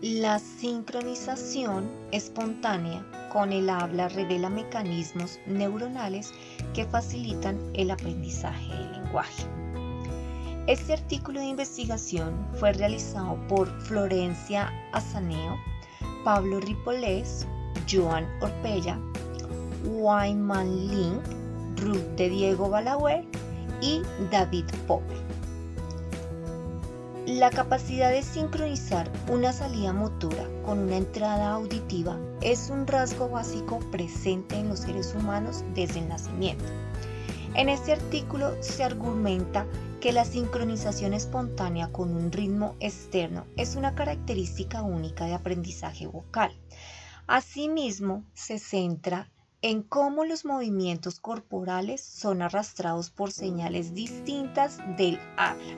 La sincronización espontánea con el habla revela mecanismos neuronales que facilitan el aprendizaje del lenguaje. Este artículo de investigación fue realizado por Florencia Azaneo, Pablo Ripollés, Joan Orpella, Wyman Link, Ruth de Diego Balaguer y David Pope. La capacidad de sincronizar una salida motora con una entrada auditiva es un rasgo básico presente en los seres humanos desde el nacimiento. En este artículo se argumenta que la sincronización espontánea con un ritmo externo es una característica única de aprendizaje vocal. Asimismo, se centra en cómo los movimientos corporales son arrastrados por señales distintas del habla.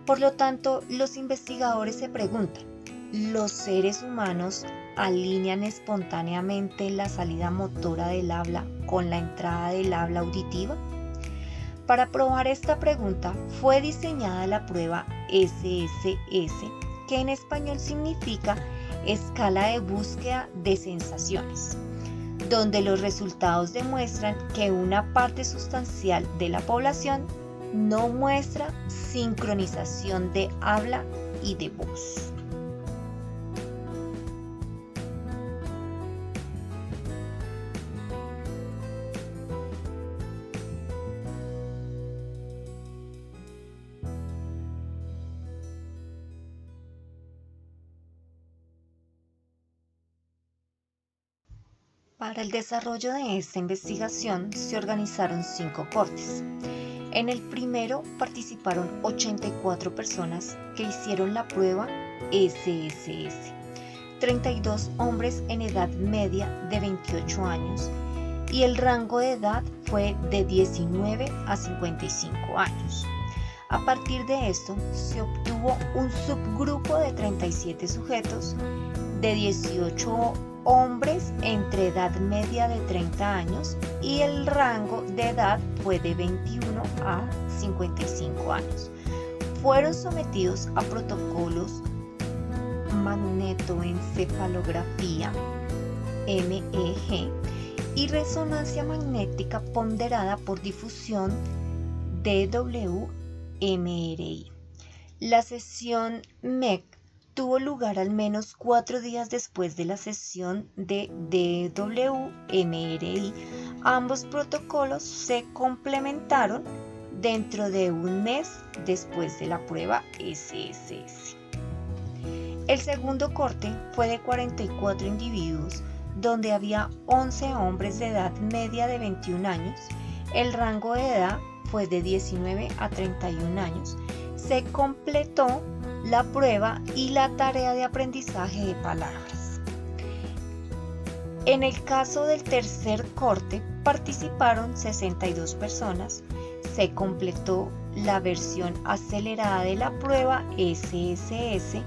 Por lo tanto, los investigadores se preguntan, ¿los seres humanos alinean espontáneamente la salida motora del habla con la entrada del habla auditiva? Para probar esta pregunta fue diseñada la prueba SSS, que en español significa Escala de Búsqueda de Sensaciones, donde los resultados demuestran que una parte sustancial de la población no muestra sincronización de habla y de voz. Para el desarrollo de esta investigación se organizaron 5 cortes. En el primero participaron 84 personas que hicieron la prueba SSS, 32 hombres en edad media de 28 años y el rango de edad fue de 19 a 55 años. A partir de esto se obtuvo un subgrupo de 37 sujetos de 18 hombres entre edad media de 30 años y el rango de edad fue de 21 a 55 años. Fueron sometidos a protocolos magnetoencefalografía MEG y resonancia magnética ponderada por difusión DWMRI. La sesión MEG tuvo lugar al menos 4 días después de la sesión de DWMRI. Ambos protocolos se complementaron dentro de un mes después de la prueba SSS. El segundo corte fue de 44 individuos, donde había 11 hombres de edad media de 21 años. El rango de edad fue de 19 a 31 años. Se completó la prueba y la tarea de aprendizaje de palabras. En el caso del tercer corte participaron 62 personas. Se completó la versión acelerada de la prueba SSS.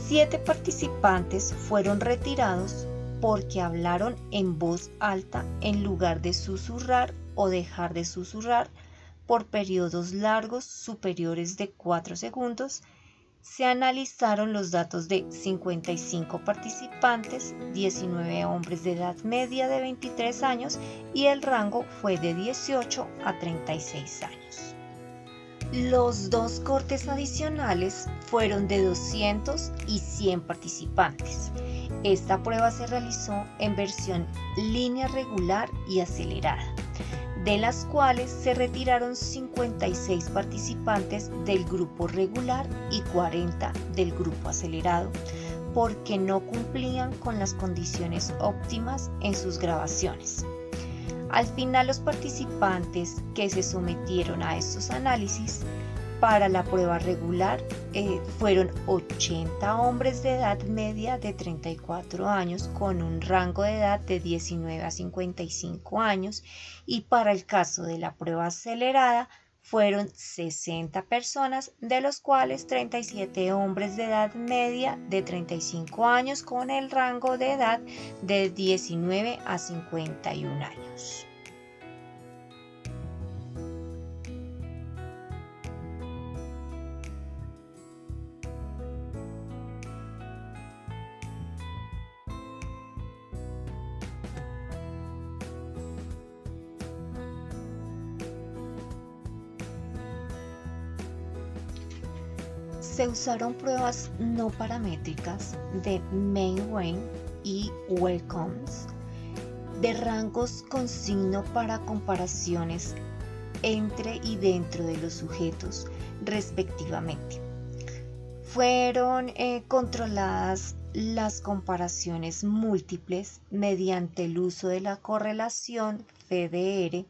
7 participantes fueron retirados porque hablaron en voz alta en lugar de susurrar o dejar de susurrar por periodos largos superiores de 4 segundos. Se analizaron los datos de 55 participantes, 19 hombres de edad media de 23 años y el rango fue de 18 a 36 años. Los 2 cortes adicionales fueron de 200 y 100 participantes. Esta prueba se realizó en versión línea regular y acelerada, de las cuales se retiraron 56 participantes del grupo regular y 40 del grupo acelerado, porque no cumplían con las condiciones óptimas en sus grabaciones. Al final, los participantes que se sometieron a estos análisis para la prueba regular fueron 80 hombres de edad media de 34 años con un rango de edad de 19 a 55 años y para el caso de la prueba acelerada fueron 60 personas, de los cuales 37 hombres de edad media de 35 años con el rango de edad de 19 a 51 años. Se usaron pruebas no paramétricas de Main y Welcomes de rangos con signo para comparaciones entre y dentro de los sujetos, respectivamente. Fueron controladas las comparaciones múltiples mediante el uso de la correlación FDR.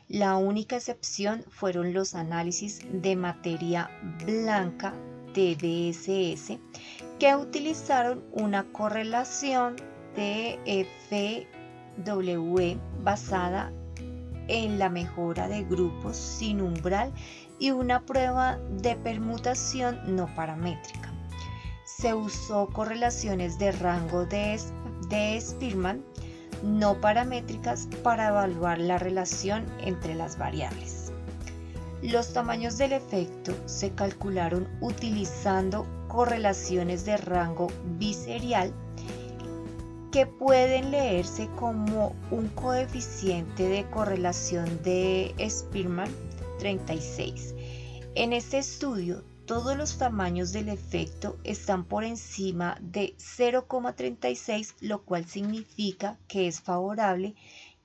La única excepción fueron los análisis de materia blanca TDSS, que utilizaron una correlación de FW basada en la mejora de grupos sin umbral y una prueba de permutación no paramétrica. Se usó correlaciones de rango de Spearman no paramétricas para evaluar la relación entre las variables. Los tamaños del efecto se calcularon utilizando correlaciones de rango biserial que pueden leerse como un coeficiente de correlación de Spearman 36. En este estudio, todos los tamaños del efecto están por encima de 0,36, lo cual significa que es favorable,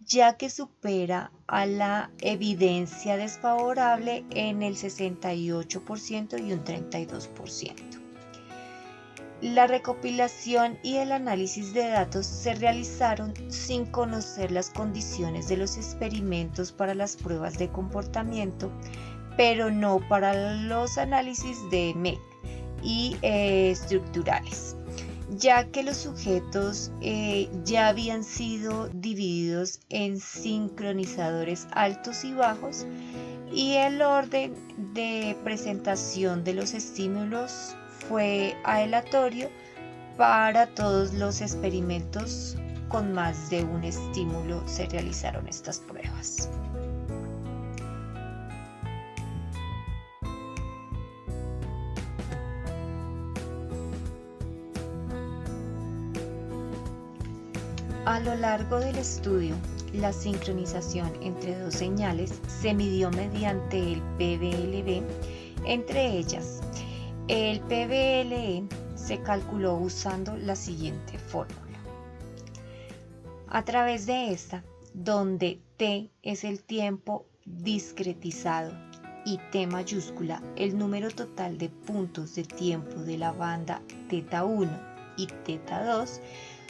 ya que supera a la evidencia desfavorable en el 68% y un 32%. La recopilación y el análisis de datos se realizaron sin conocer las condiciones de los experimentos para las pruebas de comportamiento, pero no para los análisis de MEC y estructurales, ya que los sujetos ya habían sido divididos en sincronizadores altos y bajos y el orden de presentación de los estímulos fue aleatorio para todos los experimentos. Con más de un estímulo se realizaron estas pruebas. A lo largo del estudio, la sincronización entre dos señales se midió mediante el PBLB. Entre ellas, el PBLE se calculó usando la siguiente fórmula. A través de esta, donde T es el tiempo discretizado y T mayúscula el número total de puntos de tiempo de la banda θ1 y θ2,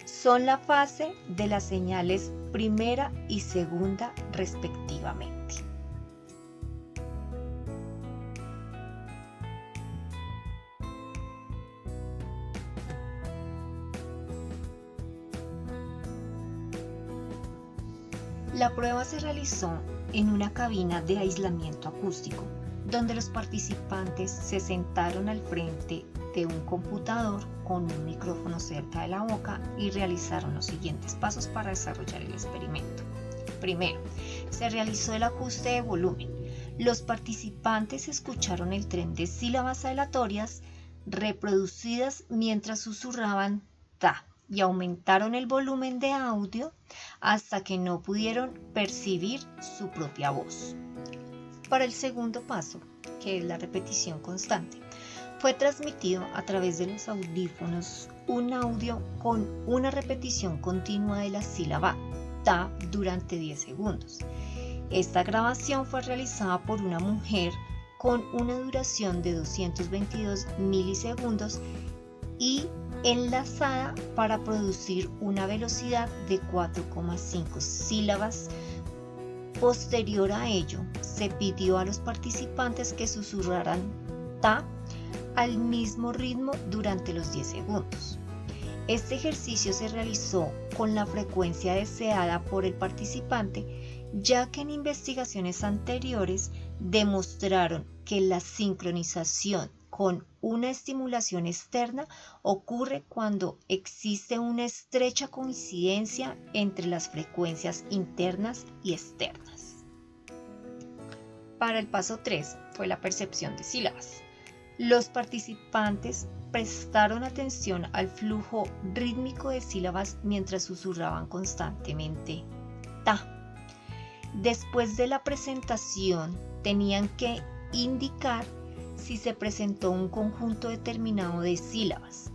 son la fase de las señales primera y segunda respectivamente. La prueba se realizó en una cabina de aislamiento acústico, donde los participantes se sentaron al frente de un computador con un micrófono cerca de la boca y realizaron los siguientes pasos para desarrollar el experimento. Primero, se realizó el ajuste de volumen. Los participantes escucharon el tren de sílabas aleatorias reproducidas mientras susurraban ta y aumentaron el volumen de audio hasta que no pudieron percibir su propia voz. Para el segundo paso, que es la repetición constante, fue transmitido a través de los audífonos un audio con una repetición continua de la sílaba ta durante 10 segundos. Esta grabación fue realizada por una mujer con una duración de 222 milisegundos y enlazada para producir una velocidad de 4,5 sílabas. Posterior a ello, se pidió a los participantes que susurraran ta al mismo ritmo durante los 10 segundos. Este ejercicio se realizó con la frecuencia deseada por el participante, ya que en investigaciones anteriores demostraron que la sincronización con una estimulación externa ocurre cuando existe una estrecha coincidencia entre las frecuencias internas y externas. Para el paso 3 fue la percepción de sílabas. Los participantes prestaron atención al flujo rítmico de sílabas mientras susurraban constantemente ta. Después de la presentación, tenían que indicar si se presentó un conjunto determinado de sílabas.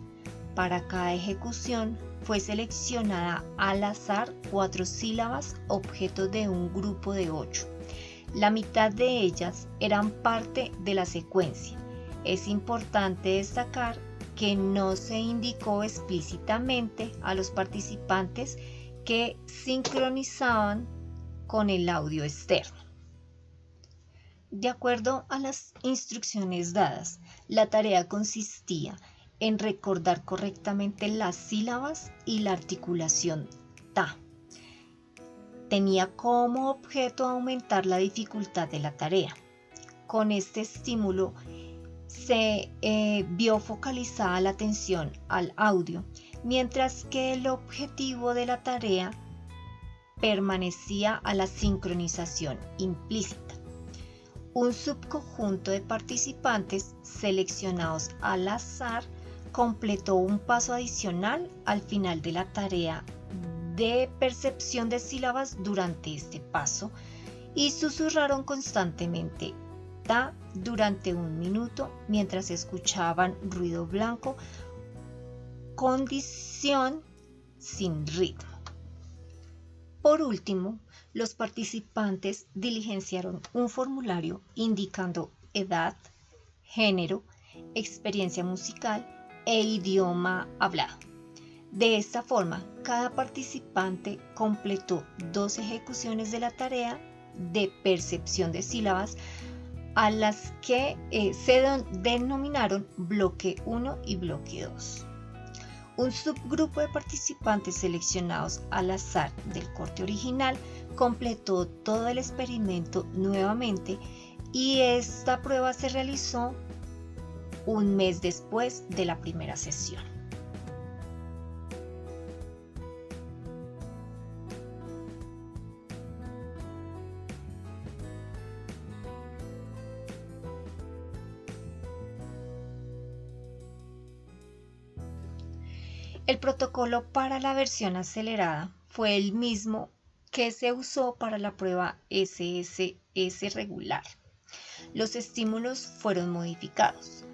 Para cada ejecución fue seleccionada al azar 4 sílabas objeto de un grupo de 8. La mitad de ellas eran parte de la secuencia. Es importante destacar que no se indicó explícitamente a los participantes que sincronizaban con el audio externo. De acuerdo a las instrucciones dadas, la tarea consistía en recordar correctamente las sílabas y la articulación ta. Tenía como objeto aumentar la dificultad de la tarea. Con este estímulo se vio focalizada la atención al audio, mientras que el objetivo de la tarea permanecía a la sincronización implícita. Un subconjunto de participantes seleccionados al azar completó un paso adicional al final de la tarea de percepción de sílabas. Durante este paso y susurraron constantemente ta durante 1 minuto mientras escuchaban ruido blanco, condición sin ritmo. Por último, los participantes diligenciaron un formulario indicando edad, género, experiencia musical e idioma hablado. De esta forma, cada participante completó 2 ejecuciones de la tarea de percepción de sílabas, a las que se denominaron bloque 1 y bloque 2. Un subgrupo de participantes seleccionados al azar del corte original completó todo el experimento nuevamente, y esta prueba se realizó 1 mes después de la primera sesión. El protocolo para la versión acelerada fue el mismo que se usó para la prueba SSS regular. Los estímulos fueron modificados.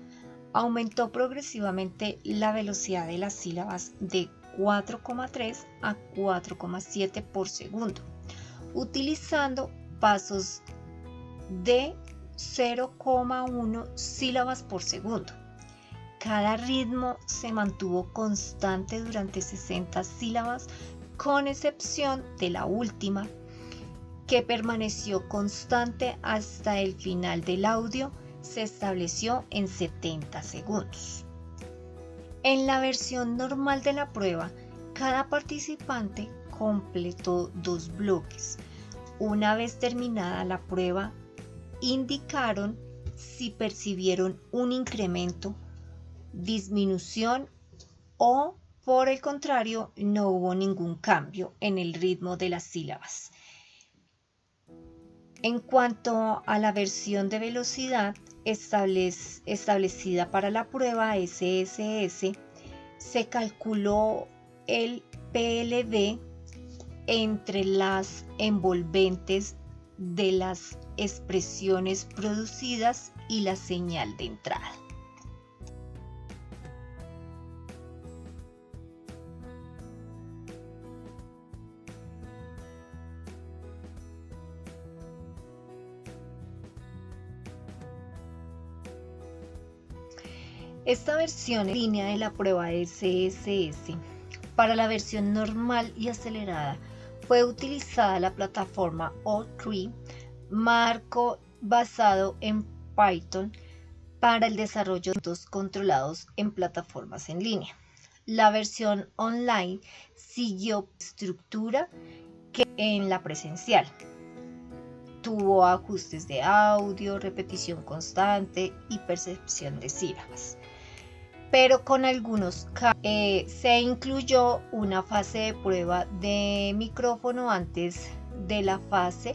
Aumentó progresivamente la velocidad de las sílabas de 4,3 a 4,7 por segundo, utilizando pasos de 0,1 sílabas por segundo. Cada ritmo se mantuvo constante durante 60 sílabas, con excepción de la última, que permaneció constante hasta el final del audio. Se estableció en 70 segundos. En la versión normal de la prueba, cada participante completó 2 bloques. Una vez terminada la prueba, indicaron si percibieron un incremento, disminución o, por el contrario, no hubo ningún cambio en el ritmo de las sílabas. En cuanto a la versión de velocidad establecida para la prueba SSS, se calculó el PLD entre las envolventes de las expresiones producidas y la señal de entrada. Esta versión en línea de la prueba SSS para la versión normal y acelerada fue utilizada la plataforma O3, marco basado en Python para el desarrollo de datos controlados en plataformas en línea. La versión online siguió estructura que en la presencial. Tuvo ajustes de audio, repetición constante y percepción de sílabas. Pero con algunos se incluyó una fase de prueba de micrófono antes de la fase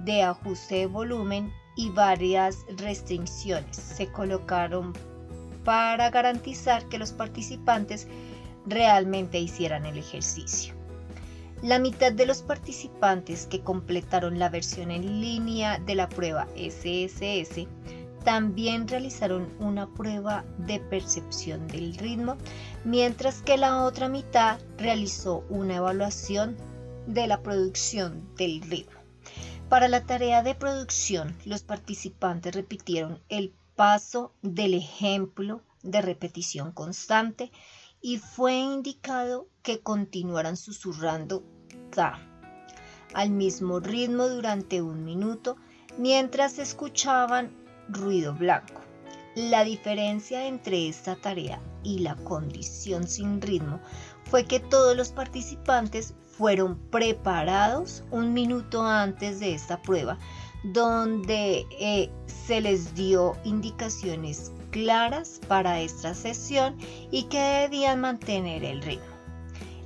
de ajuste de volumen, y varias restricciones se colocaron para garantizar que los participantes realmente hicieran el ejercicio. La mitad de los participantes que completaron la versión en línea de la prueba SSS también realizaron una prueba de percepción del ritmo, mientras que la otra mitad realizó una evaluación de la producción del ritmo. Para la tarea de producción, los participantes repitieron el paso del ejemplo de repetición constante y fue indicado que continuaran susurrando ta al mismo ritmo durante 1 minuto mientras escuchaban ruido blanco. La diferencia entre esta tarea y la condición sin ritmo fue que todos los participantes fueron preparados 1 minuto antes de esta prueba, donde se les dio indicaciones claras para esta sesión y que debían mantener el ritmo.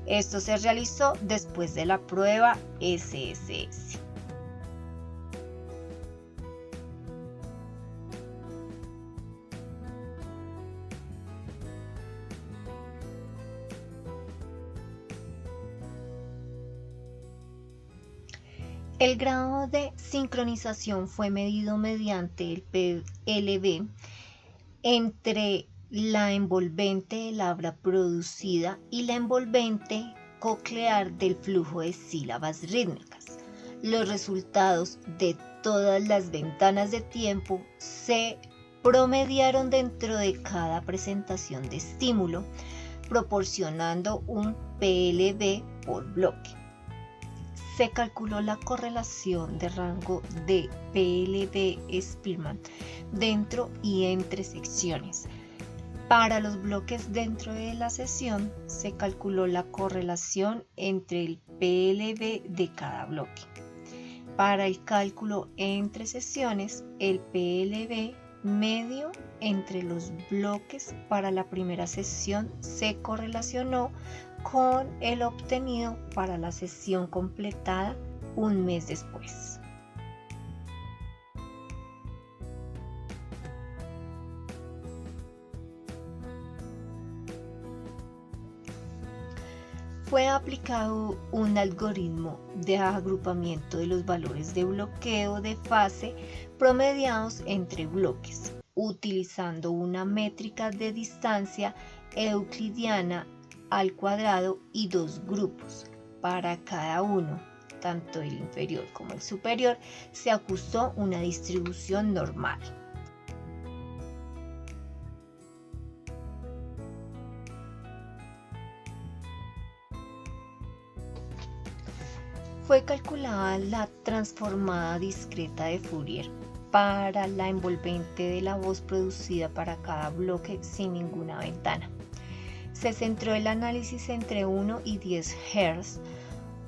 Esto se realizó después de la prueba SSS. El grado de sincronización fue medido mediante el PLB entre la envolvente del habla producida y la envolvente coclear del flujo de sílabas rítmicas. Los resultados de todas las ventanas de tiempo se promediaron dentro de cada presentación de estímulo, proporcionando un PLB por bloque. Se calculó la correlación de rango de PLB-Spearman dentro y entre secciones. Para los bloques dentro de la sesión, se calculó la correlación entre el PLB de cada bloque. Para el cálculo entre sesiones, el PLB medio entre los bloques para la primera sesión se correlacionó con el obtenido para la sesión completada 1 mes después. Fue aplicado un algoritmo de agrupamiento de los valores de bloqueo de fase promediados entre bloques, utilizando una métrica de distancia euclidiana al cuadrado y 2 grupos. Para cada uno, tanto el inferior como el superior, se ajustó una distribución normal. Fue calculada la transformada discreta de Fourier para la envolvente de la voz producida para cada bloque sin ninguna ventana. Se centró el análisis entre 1 y 10 Hz,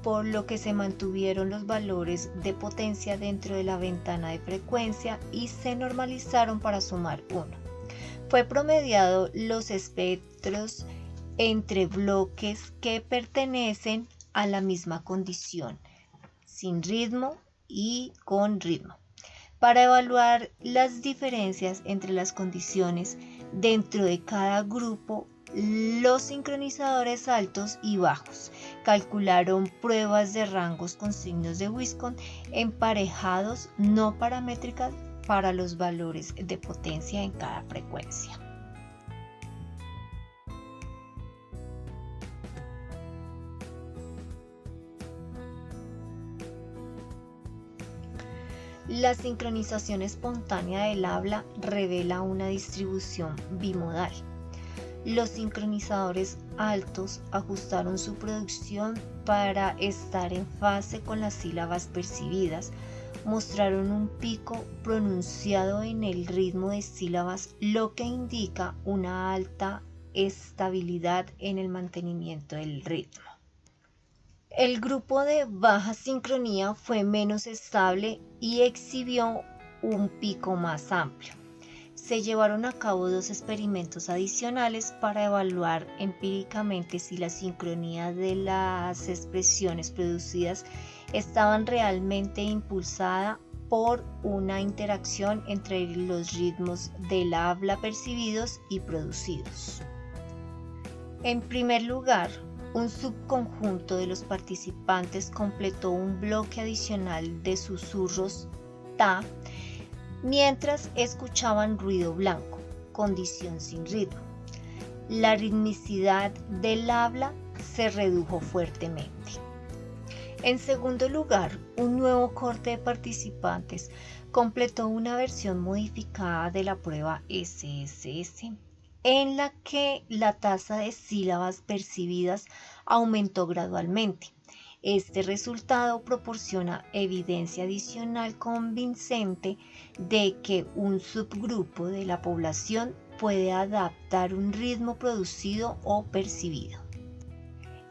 por lo que se mantuvieron los valores de potencia dentro de la ventana de frecuencia y se normalizaron para sumar 1. Fue promediado los espectros entre bloques que pertenecen a la misma condición, sin ritmo y con ritmo, para evaluar las diferencias entre las condiciones dentro de cada grupo. Los sincronizadores altos y bajos calcularon pruebas de rangos con signos de Wiscombe emparejados no paramétricas para los valores de potencia en cada frecuencia. La sincronización espontánea del habla revela una distribución bimodal. Los sincronizadores altos ajustaron su producción para estar en fase con las sílabas percibidas, mostraron un pico pronunciado en el ritmo de sílabas, lo que indica una alta estabilidad en el mantenimiento del ritmo. El grupo de baja sincronía fue menos estable y exhibió un pico más amplio. Se llevaron a cabo 2 experimentos adicionales para evaluar empíricamente si la sincronía de las expresiones producidas estaban realmente impulsada por una interacción entre los ritmos del habla percibidos y producidos. En primer lugar, un subconjunto de los participantes completó un bloque adicional de susurros ta mientras escuchaban ruido blanco, condición sin ritmo. La ritmicidad del habla se redujo fuertemente. En segundo lugar, un nuevo corte de participantes completó una versión modificada de la prueba SSS, en la que la tasa de sílabas percibidas aumentó gradualmente. Este resultado proporciona evidencia adicional convincente de que un subgrupo de la población puede adaptar un ritmo producido o percibido.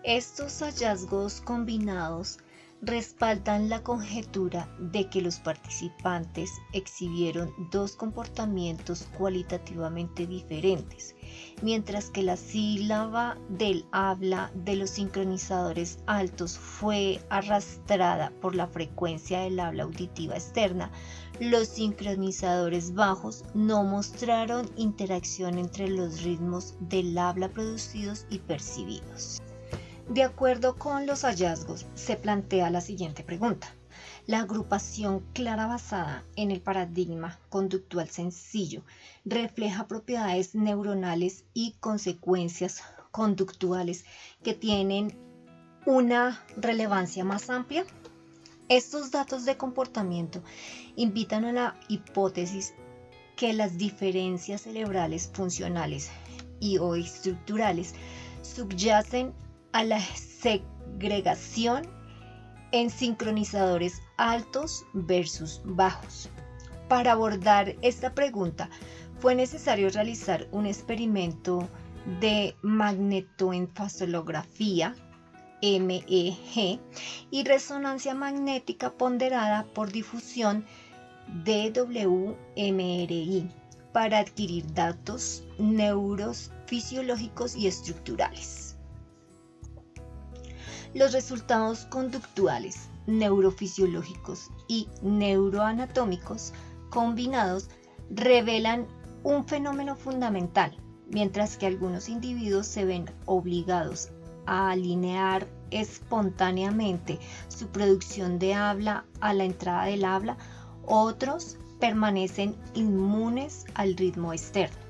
Estos hallazgos combinados respaldan la conjetura de que los participantes exhibieron dos comportamientos cualitativamente diferentes, mientras que la sílaba del habla de los sincronizadores altos fue arrastrada por la frecuencia del habla auditiva externa. Los sincronizadores bajos no mostraron interacción entre los ritmos del habla producidos y percibidos. De acuerdo con los hallazgos, se plantea la siguiente pregunta. La agrupación clara basada en el paradigma conductual sencillo refleja propiedades neuronales y consecuencias conductuales que tienen una relevancia más amplia. Estos datos de comportamiento invitan a la hipótesis que las diferencias cerebrales funcionales y o estructurales subyacen a la segregación en sincronizadores altos versus bajos. Para abordar esta pregunta fue necesario realizar un experimento de magnetoencefalografía MEG y resonancia magnética ponderada por difusión DWMRI para adquirir datos neurofisiológicos y estructurales. Los resultados conductuales, neurofisiológicos y neuroanatómicos combinados revelan un fenómeno fundamental, mientras que algunos individuos se ven obligados a alinear espontáneamente su producción de habla a la entrada del habla, otros permanecen inmunes al ritmo externo.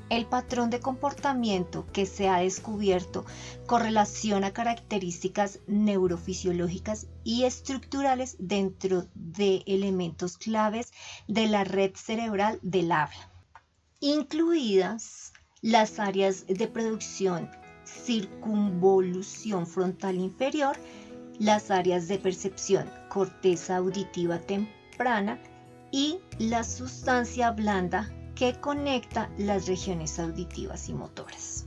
El patrón de comportamiento que se ha descubierto correlaciona características neurofisiológicas y estructurales dentro de elementos claves de la red cerebral del habla, incluidas las áreas de producción circunvolución frontal inferior, las áreas de percepción corteza auditiva temprana y la sustancia blanda que conecta las regiones auditivas y motoras.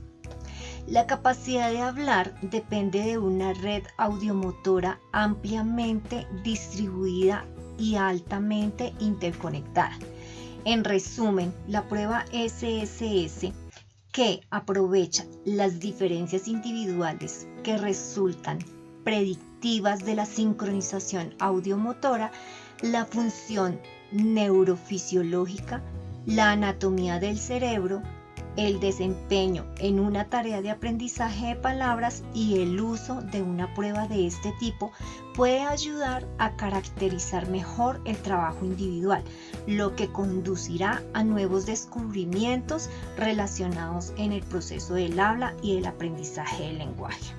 La capacidad de hablar depende de una red audiomotora ampliamente distribuida y altamente interconectada. En resumen, la prueba SSS, que aprovecha las diferencias individuales que resultan predictivas de la sincronización audiomotora, la función neurofisiológica, la anatomía del cerebro, el desempeño en una tarea de aprendizaje de palabras y el uso de una prueba de este tipo puede ayudar a caracterizar mejor el trabajo individual, lo que conducirá a nuevos descubrimientos relacionados en el proceso del habla y el aprendizaje del lenguaje.